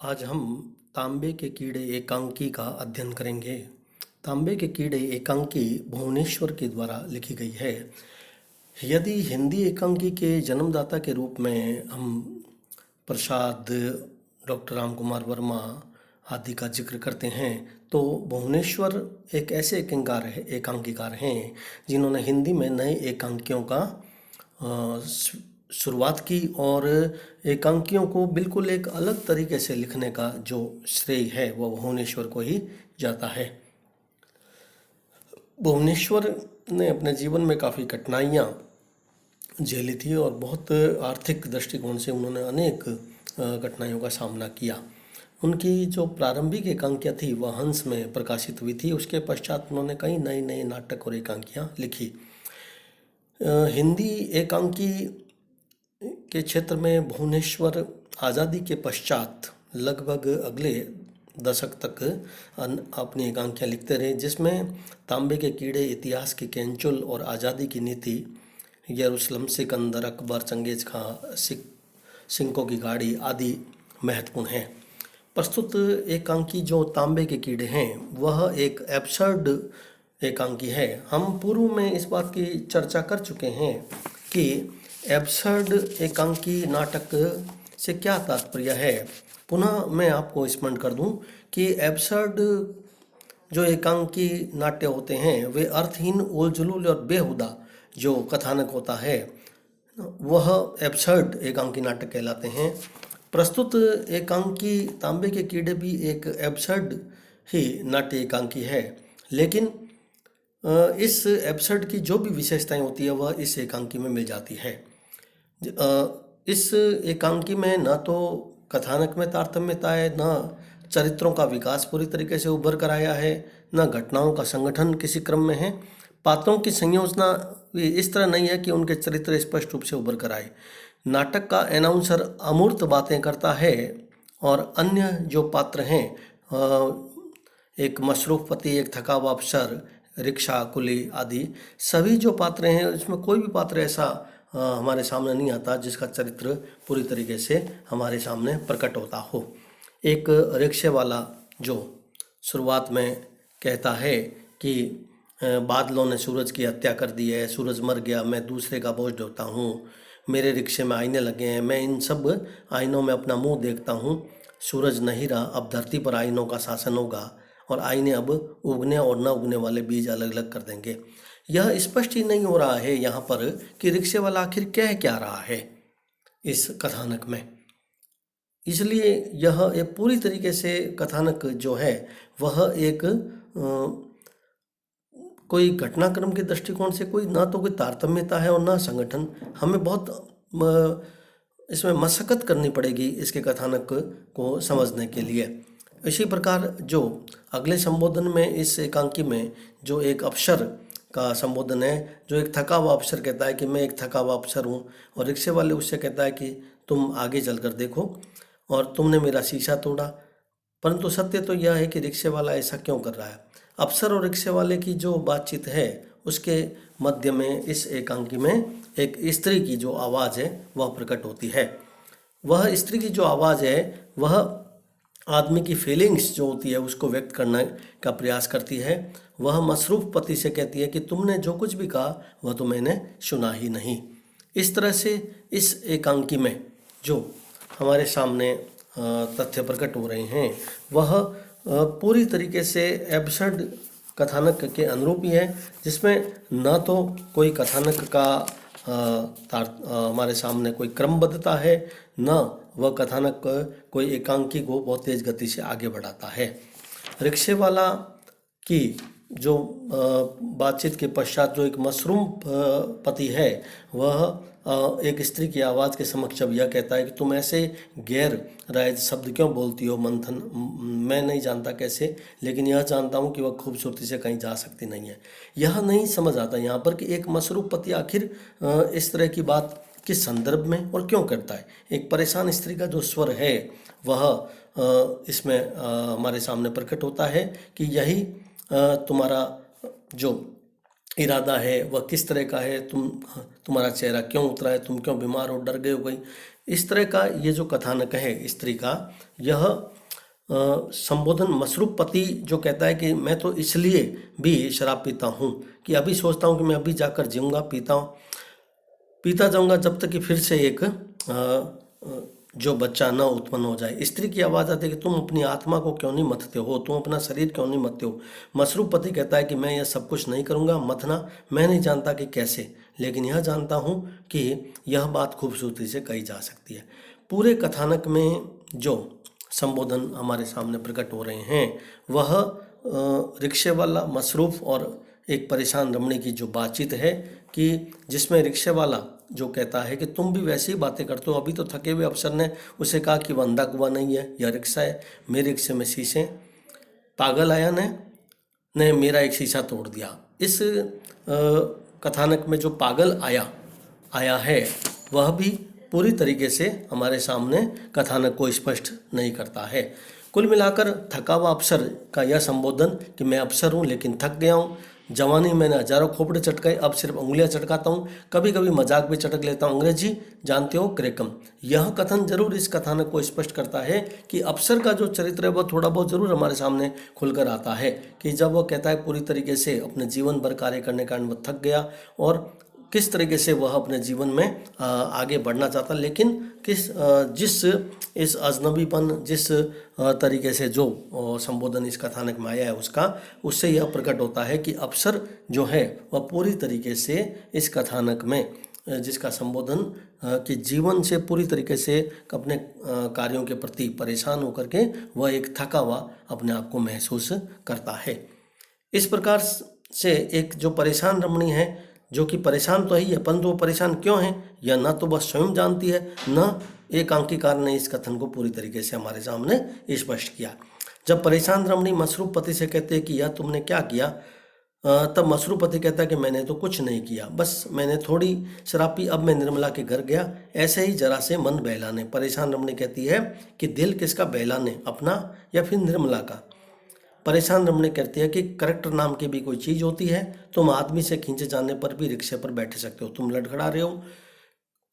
आज हम तांबे के कीड़े एकांकी का अध्ययन करेंगे। तांबे के कीड़े एकांकी भुवनेश्वर के द्वारा लिखी गई है। यदि हिंदी एकांकी के जन्मदाता के रूप में हम प्रसाद, डॉक्टर राम कुमार वर्मा आदि का जिक्र करते हैं, तो भुवनेश्वर एक ऐसे एकांकीकार हैं जिन्होंने हिंदी में नए एकांकियों का शुरुआत की और एकांकियों को बिल्कुल एक अलग तरीके से लिखने का जो श्रेय है वह भुवनेश्वर को ही जाता है। भुवनेश्वर ने अपने जीवन में काफ़ी कठिनाइयाँ झेली थी और बहुत आर्थिक दृष्टिकोण से उन्होंने अनेक कठिनाइयों का सामना किया। उनकी जो प्रारंभिक एकांकियाँ थी वह हंस में प्रकाशित हुई थी। उसके पश्चात उन्होंने कई नए नए नाटक और एकांकियाँ लिखी। हिंदी एकांकी के क्षेत्र में भुवनेश्वर आज़ादी के पश्चात लगभग अगले दशक तक अपनी एकांकियाँ लिखते रहे, जिसमें तांबे के कीड़े, इतिहास की कैंचुल और आज़ादी की नीति, यरूशलेम, सिकंदर, अकबर, चंगेज खां, सिंकों की गाड़ी आदि महत्वपूर्ण हैं। प्रस्तुत एकांकी जो तांबे के कीड़े हैं वह एक एब्सर्ड एकांकी है। हम पूर्व में इस बात की चर्चा कर चुके हैं कि एब्सर्ड एकांकी नाटक से क्या तात्पर्य है। पुनः मैं आपको स्मरण कर दूं कि एब्सर्ड जो एकांकी नाट्य होते हैं वे अर्थहीन, उलझुल और बेहुदा जो कथानक होता है वह एब्सर्ड एकांकी नाटक कहलाते हैं। प्रस्तुत एकांकी तांबे के कीड़े भी एक एब्सर्ड ही नाट्य एकांकी है, लेकिन इस एब्सर्ड की जो भी विशेषताएं होती है वह इस एकांकी में मिल जाती है। इस एकांकी में न तो कथानक में तारतम्यता है, न चरित्रों का विकास पूरी तरीके से उभर कर आया है, न घटनाओं का संगठन किसी क्रम में है। पात्रों की संयोजना इस तरह नहीं है कि उनके चरित्र स्पष्ट रूप से उभर कर आए। नाटक का एनाउंसर अमूर्त बातें करता है और अन्य जो पात्र हैं, एक मशरूफ पति, एक थका हुआ अफसर, रिक्शा कुली आदि सभी जो पात्र हैं, इसमें कोई भी पात्र ऐसा हमारे सामने नहीं आता जिसका चरित्र पूरी तरीके से हमारे सामने प्रकट होता हो। एक रिक्शे वाला जो शुरुआत में कहता है कि बादलों ने सूरज की हत्या कर दी है, सूरज मर गया, मैं दूसरे का बोझ ढोता हूँ, मेरे रिक्शे में आईने लगे हैं, मैं इन सब आईनों में अपना मुंह देखता हूँ, सूरज नहीं रहा, अब धरती पर आईनों का शासन होगा और आईने अब उगने और न उगने वाले बीज अलग अलग कर देंगे। यह स्पष्ट ही नहीं हो रहा है यहाँ पर कि रिक्शे वाला आखिर कह क्या रहा है इस कथानक में। इसलिए यह एक पूरी तरीके से कथानक जो है वह एक कोई घटनाक्रम के दृष्टिकोण से कोई ना तो कोई तारतम्यता है और ना संगठन। हमें बहुत इसमें मशक्कत करनी पड़ेगी इसके कथानक को समझने के लिए। इसी प्रकार जो अगले संबोधन में इस एकांकी में जो एक अफसर का संबोधन है, जो एक थका हुआ अफसर कहता है कि मैं एक थका हुआ अफसर हूँ, और रिक्शे वाले उससे कहता है कि तुम आगे चलकर देखो और तुमने मेरा शीशा तोड़ा। परंतु सत्य तो यह है कि रिक्शे वाला ऐसा क्यों कर रहा है। अफसर और रिक्शे वाले की जो बातचीत है उसके मध्य में इस एकांकी में एक स्त्री की जो आवाज़ है वह प्रकट होती है। वह स्त्री की जो आवाज़ है वह आदमी की फीलिंग्स जो होती है उसको व्यक्त करने का प्रयास करती है। वह मसरूफ पति से कहती है कि तुमने जो कुछ भी कहा वह तो मैंने सुना ही नहीं। इस तरह से इस एकांकी में जो हमारे सामने तथ्य प्रकट हो रहे हैं वह पूरी तरीके से एब्सर्ड कथानक के अनुरूप ही है, जिसमें न तो कोई कथानक का हमारे सामने कोई क्रमबद्धता है, न वह कथानक कोई एकांकी को बहुत तेज गति से आगे बढ़ाता है। रिक्शे वाला की जो बातचीत के पश्चात जो एक मशरूम पति है वह एक स्त्री की आवाज़ के समक्ष अब यह कहता है कि तुम ऐसे गैर राय शब्द क्यों बोलती हो मंथन, मैं नहीं जानता कैसे, लेकिन यह जानता हूँ कि वह खूबसूरती से कहीं जा सकती नहीं है। यह नहीं समझ आता यहाँ पर कि एक मशरूफ पति आखिर इस तरह की बात किस संदर्भ में और क्यों करता है। एक परेशान स्त्री का जो स्वर है वह इसमें हमारे सामने प्रकट होता है कि यही तुम्हारा जो इरादा है वह किस तरह का है, तुम्हारा चेहरा क्यों उतरा है, तुम क्यों बीमार हो, डर गए हो गई। इस तरह का ये जो कथानक है स्त्री का, यह संबोधन मसरूप पति जो कहता है कि मैं तो इसलिए भी शराब पीता हूँ कि अभी सोचता हूँ कि मैं अभी जाकर जीऊँगा, पीता जाऊंगा जब तक कि फिर से एक जो बच्चा न उत्पन्न हो जाए। स्त्री की आवाज़ आती है कि तुम अपनी आत्मा को क्यों नहीं मथते हो, तुम अपना शरीर क्यों नहीं मथते हो। मसरूप पति कहता है कि मैं यह सब कुछ नहीं करूंगा, मथना मैं नहीं जानता कि कैसे, लेकिन यह जानता हूँ कि यह बात खूबसूरती से कही जा सकती है। पूरे कथानक में जो संबोधन हमारे सामने प्रकट हो रहे हैं वह रिक्शे वाला, मसरूफ और एक परेशान रमणी की जो बातचीत है, कि जिसमें रिक्शे वाला जो कहता है कि तुम भी वैसे ही बातें करते हो। अभी तो थके हुए अफसर ने उसे कहा कि वह अंधा कुआं नहीं है, यह रिक्शा है, मेरे रिक्शे में शीशे। पागल आया ने मेरा एक शीशा तोड़ दिया। इस कथानक में जो पागल आया है वह भी पूरी तरीके से हमारे सामने कथानक को स्पष्ट नहीं करता है। कुल मिलाकर थका हुआ अफसर का यह संबोधन कि मैं अफसर हूँ लेकिन थक गया हूँ, जवानी मैंने हजारों खोपड़े चटकाए, अब सिर्फ उंगलियां चटकाता हूँ, कभी कभी मजाक भी चटक लेता हूँ, अंग्रेजी जानते हो, क्रैकम। यह कथन जरूर इस कथानक को स्पष्ट करता है कि अफसर का जो चरित्र है वह थोड़ा बहुत जरूर हमारे सामने खुलकर आता है, कि जब वह कहता है पूरी तरीके से अपने जीवन भर कार्य करने के कारण वह थक गया और किस तरीके से वह अपने जीवन में आगे बढ़ना चाहता, लेकिन जिस इस अजनबीपन, जिस तरीके से जो संबोधन इस कथानक में आया है उससे यह प्रकट होता है कि अफसर जो है वह पूरी तरीके से इस कथानक में जिसका संबोधन कि जीवन से पूरी तरीके से अपने कार्यों के प्रति परेशान होकर के वह एक थका हुआ अपने आप को महसूस करता है। इस प्रकार से एक जो परेशान रमणी है, जो कि परेशान तो ही है, परंतु वो परेशान क्यों है यह न तो वह स्वयं जानती है, न एक अंकीकार ने इस कथन को पूरी तरीके से हमारे सामने स्पष्ट किया। जब परेशान रमणी मसरूप पति से कहते हैं कि यह तुमने क्या किया, तब मसरूप पति कहता है कि मैंने तो कुछ नहीं किया, बस मैंने थोड़ी शराब पी, अब मैं निर्मला के घर गया ऐसे ही जरा से मन बहलाने। परेशान रमणी कहती है कि दिल किसका बहलाने, अपना या फिर निर्मला का। परेशान रमणी कहती है कि करेक्टर नाम की भी कोई चीज़ होती है, तुम आदमी से खींचे जाने पर भी रिक्शे पर बैठे सकते हो, तुम लड़खड़ा रहे हो।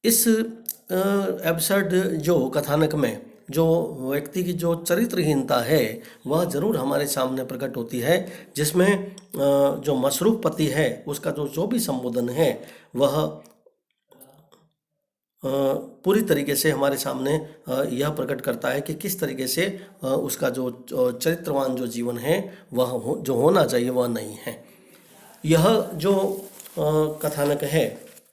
इस एब्सर्ड जो कथानक में जो व्यक्ति की जो चरित्रहीनता है वह जरूर हमारे सामने प्रकट होती है, जिसमें जो मसरूफ पति है उसका जो भी संबोधन है वह पूरी तरीके से हमारे सामने यह प्रकट करता है कि किस तरीके से उसका जो चरित्रवान जो जीवन है वह जो होना चाहिए वह नहीं है। यह जो कथानक है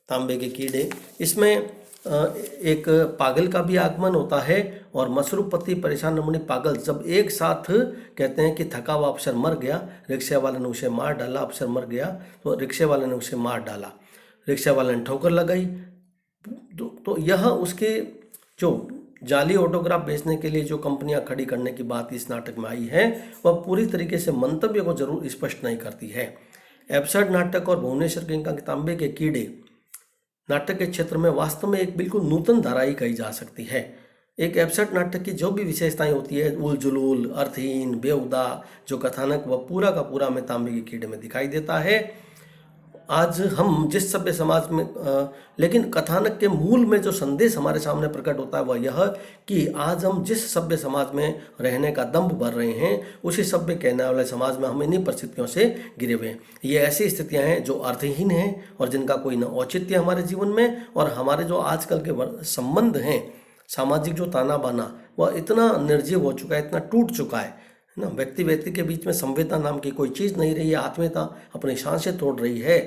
तांबे के कीड़े, इसमें एक पागल का भी आगमन होता है और मसरूफ पति, परेशान रमणी, पागल जब एक साथ कहते हैं कि थका हुआ अफसर मर गया, रिक्शे वाले ने उसे मार डाला, अफसर मर गया तो रिक्शे वाले ने उसे मार डाला, रिक्शे वाले ने ठोकर लगाई, तो यह उसके जो जाली ऑटोग्राफ बेचने के लिए जो कंपनियां खड़ी करने की बात इस नाटक में आई है वह पूरी तरीके से मंतव्य को जरूर स्पष्ट नहीं करती है। एब्सर्ड नाटक और भुवनेश्वर किंग का तांबे के कीड़े नाटक के क्षेत्र में वास्तव में एक बिल्कुल नूतन धारा ही कही जा सकती है। एक एब्सर्ड नाटक की जो भी विशेषताएं होती है, उल जुलूल, अर्थहीन, बेहुदा जो कथानक वह पूरा का पूरा में तांबे के कीड़े में दिखाई देता है। आज हम जिस सभ्य समाज में लेकिन कथानक के मूल में जो संदेश हमारे सामने प्रकट होता है वह यह कि आज हम जिस सभ्य समाज में रहने का दंभ भर रहे हैं उसी सभ्य कहने वाले समाज में हम इन्हीं परिस्थितियों से घिरे हुए हैं। ये ऐसी स्थितियां हैं जो अर्थहीन हैं और जिनका कोई न औचित्य हमारे जीवन में, और हमारे जो आजकल के संबंध हैं, सामाजिक जो ताना बाना वह इतना निर्जीव हो चुका है, इतना टूट चुका है ना। व्यक्ति के बीच में संवेदना नाम की कोई चीज़ नहीं रही है, आत्मीयता अपनी सांसें तोड़ रही है,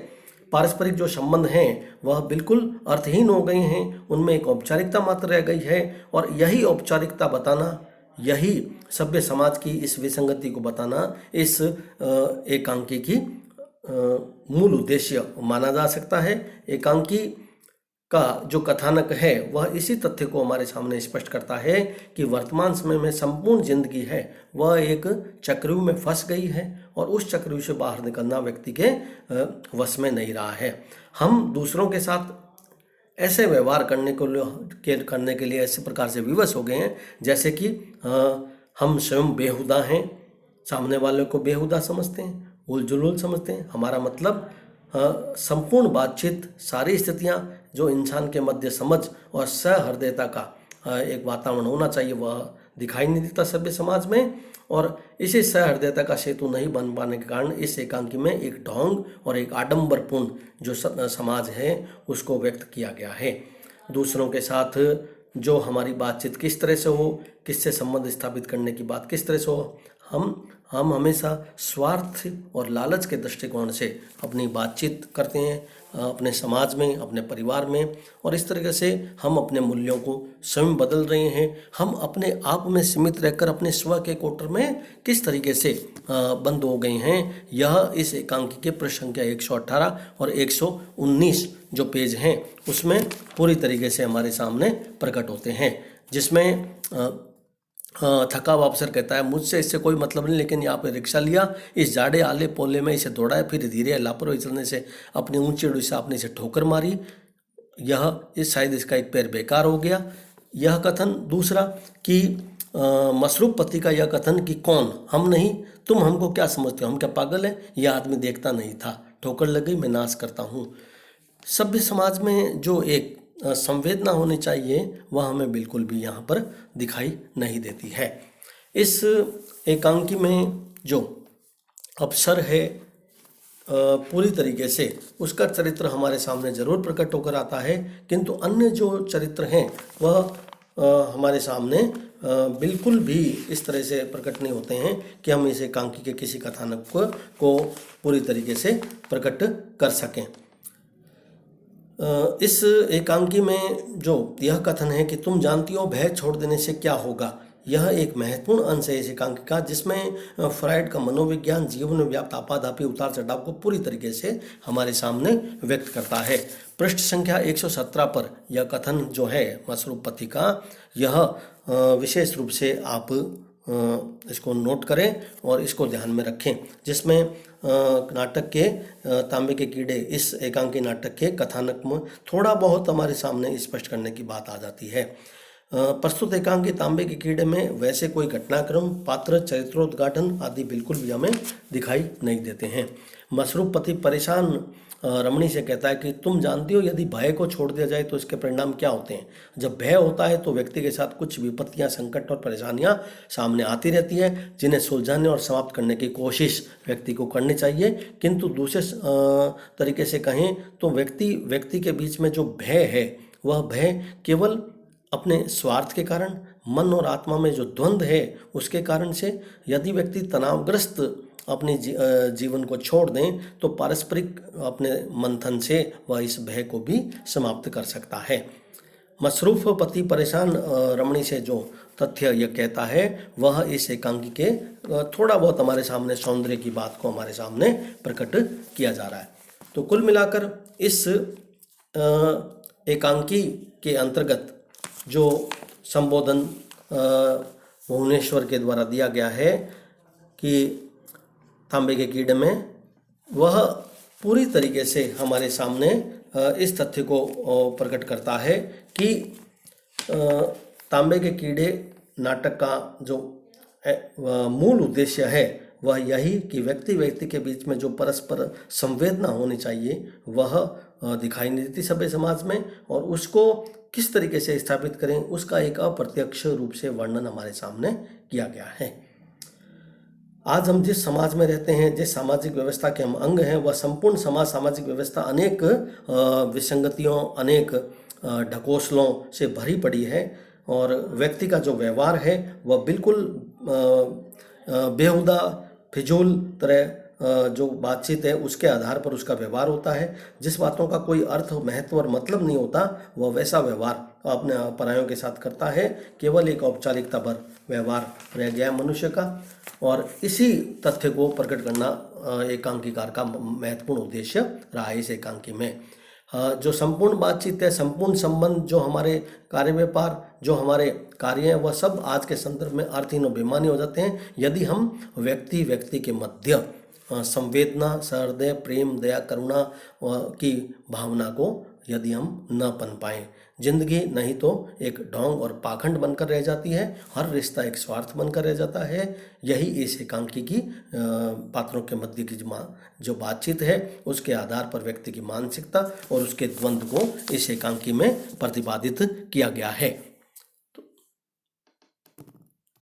पारस्परिक जो संबंध हैं वह बिल्कुल अर्थहीन हो गए हैं, उनमें एक औपचारिकता मात्र रह गई है और यही औपचारिकता बताना, यही सभ्य समाज की इस विसंगति को बताना इस एकांकी की मूल उद्देश्य माना जा सकता है। एकांकी का जो कथानक है वह इसी तथ्य को हमारे सामने स्पष्ट करता है कि वर्तमान समय में संपूर्ण जिंदगी है वह एक चक्रव्यूह में फंस गई है और उस चक्रव्यूह से बाहर निकलना व्यक्ति के वश में नहीं रहा है। हम दूसरों के साथ ऐसे व्यवहार करने के लिए ऐसे प्रकार से विवश हो गए हैं जैसे कि हम स्वयं बेहुदा हैं, सामने वाले को बेहुदा समझते हैं, उल जुलूल समझते हैं। हमारा मतलब संपूर्ण बातचीत, सारी स्थितियाँ जो इंसान के मध्य समझ और सहृदयता का एक वातावरण होना चाहिए, वह दिखाई नहीं देता सभ्य समाज में। और इसी सहृदयता का सेतु नहीं बन पाने के कारण इस एकांकी में एक ढोंग और एक आडंबरपूर्ण जो समाज है उसको व्यक्त किया गया है। दूसरों के साथ जो हमारी बातचीत किस तरह से हो, किससे संबंध स्थापित करने की बात किस तरह से हो, हम हमेशा स्वार्थ और लालच के दृष्टिकोण से अपनी बातचीत करते हैं अपने समाज में, अपने परिवार में, और इस तरीके से हम अपने मूल्यों को स्वयं बदल रहे हैं। हम अपने आप में सीमित रहकर अपने स्व के कोटर में किस तरीके से बंद हो गए हैं, यह इस एकांकी के पृष्ठ संख्या 118 और 119 जो पेज हैं उसमें पूरी तरीके से हमारे सामने प्रकट होते हैं। जिसमें थका हुआ अफसर कहता है, मुझसे इससे कोई मतलब नहीं, लेकिन यहाँ पे रिक्शा लिया, इस जाड़े आले पोले में इसे दौड़ाया, फिर धीरे लापरवाही चलने से अपनी ऊंची उड़ी से आपने इसे ठोकर मारी, इस शायद इसका एक पैर बेकार हो गया। यह कथन। दूसरा कि मसरूफ पति का यह कथन कि कौन, हम नहीं, तुम हमको क्या समझते हो, हम क्या पागल है, यह आदमी देखता नहीं था, ठोकर लग गई, मैं नाश करता हूँ। सभ्य समाज में जो एक संवेदना होनी चाहिए वह हमें बिल्कुल भी यहाँ पर दिखाई नहीं देती है। इस एकांकी में जो अफसर है पूरी तरीके से उसका चरित्र हमारे सामने जरूर प्रकट होकर आता है, किंतु अन्य जो चरित्र हैं वह हमारे सामने बिल्कुल भी इस तरह से प्रकट नहीं होते हैं कि हम इस एकांकी के किसी कथानक को पूरी तरीके से प्रकट कर सकें। इस एकांकी में जो यह कथन है कि तुम जानती हो भय छोड़ देने से क्या होगा, यह एक महत्वपूर्ण अंश है इस एकांकी का, जिसमें फ्राइड का मनोविज्ञान जीवन में व्याप्त आपाधापी उतार चढ़ाव को पूरी तरीके से हमारे सामने व्यक्त करता है। पृष्ठ संख्या 117 पर यह कथन जो है मसरूफ पति का, यह विशेष रूप से आप इसको नोट करें और इसको ध्यान में रखें, जिसमें नाटक के तांबे के कीड़े, इस एकांकी नाटक के कथानक में थोड़ा बहुत हमारे सामने स्पष्ट करने की बात आ जाती है। प्रस्तुत एकांकी तांबे के कीड़े में वैसे कोई घटनाक्रम, पात्र, चरित्रोद्घाटन आदि बिल्कुल भी हमें दिखाई नहीं देते हैं। मसरूफ पति परेशान रमणी से कहता है कि तुम जानती हो यदि भय को छोड़ दिया जाए तो इसके परिणाम क्या होते हैं। जब भय होता है तो व्यक्ति के साथ कुछ विपत्तियां, संकट और परेशानियां सामने आती रहती है, जिन्हें सुलझाने और समाप्त करने की कोशिश व्यक्ति को करनी चाहिए। किंतु दूसरे तरीके से कहें तो व्यक्ति के बीच में जो भय है वह भय केवल अपने स्वार्थ के कारण, मन और आत्मा में जो द्वंद्व है उसके कारण से, यदि व्यक्ति तनावग्रस्त अपने जीवन को छोड़ दें तो पारस्परिक अपने मंथन से वह इस भय को भी समाप्त कर सकता है। मसरूफ पति परेशान रमणी से जो तथ्य यह कहता है वह इस एकांकी के थोड़ा बहुत हमारे सामने सौंदर्य की बात को हमारे सामने प्रकट किया जा रहा है। तो कुल मिलाकर इस एकांकी के अंतर्गत जो संबोधन भुवनेश्वर के द्वारा दिया गया है कि तांबे के कीड़े में, वह पूरी तरीके से हमारे सामने इस तथ्य को प्रकट करता है कि तांबे के कीड़े नाटक का जो मूल उद्देश्य है वह यही कि व्यक्ति के बीच में जो परस्पर संवेदना होनी चाहिए वह दिखाई नहीं देती सभ्य समाज में, और उसको किस तरीके से स्थापित करें उसका एक अप्रत्यक्ष रूप से वर्णन हमारे सामने किया गया है। आज हम जिस समाज में रहते हैं, जिस सामाजिक व्यवस्था के हम अंग हैं, वह संपूर्ण सामाजिक व्यवस्था अनेक विसंगतियों, अनेक ढकोसलों से भरी पड़ी है, और व्यक्ति का जो व्यवहार है वह बिल्कुल बेहुदा, फिजूल तरह जो बातचीत है उसके आधार पर उसका व्यवहार होता है। जिस बातों का कोई अर्थ, महत्व और मतलब नहीं होता वह वैसा व्यवहार अपने परायों के साथ करता है। केवल एक औपचारिकता भर व्यवहार रह गया मनुष्य का, और इसी तथ्य को प्रकट करना एकांकीकार का महत्वपूर्ण उद्देश्य रहा है। इस एकांकी में जो संपूर्ण बातचीत है, संपूर्ण संबंध, जो हमारे कार्य व्यापार, जो हमारे कार्य हैं, वह सब आज के संदर्भ में अर्थहीन और बेमानी हो जाते हैं यदि हम व्यक्ति के मध्य संवेदना, सहृदय, प्रेम, दया, करुणा की भावना को यदि हम न पन पाएँ। जिंदगी नहीं तो एक ढोंग और पाखंड बनकर रह जाती है, हर रिश्ता एक स्वार्थ बनकर रह जाता है। यही इस एकांकी की पात्रों के मध्य की जो बातचीत है उसके आधार पर व्यक्ति की मानसिकता और उसके द्वंद्व को इस एकांकी में प्रतिपादित किया गया है।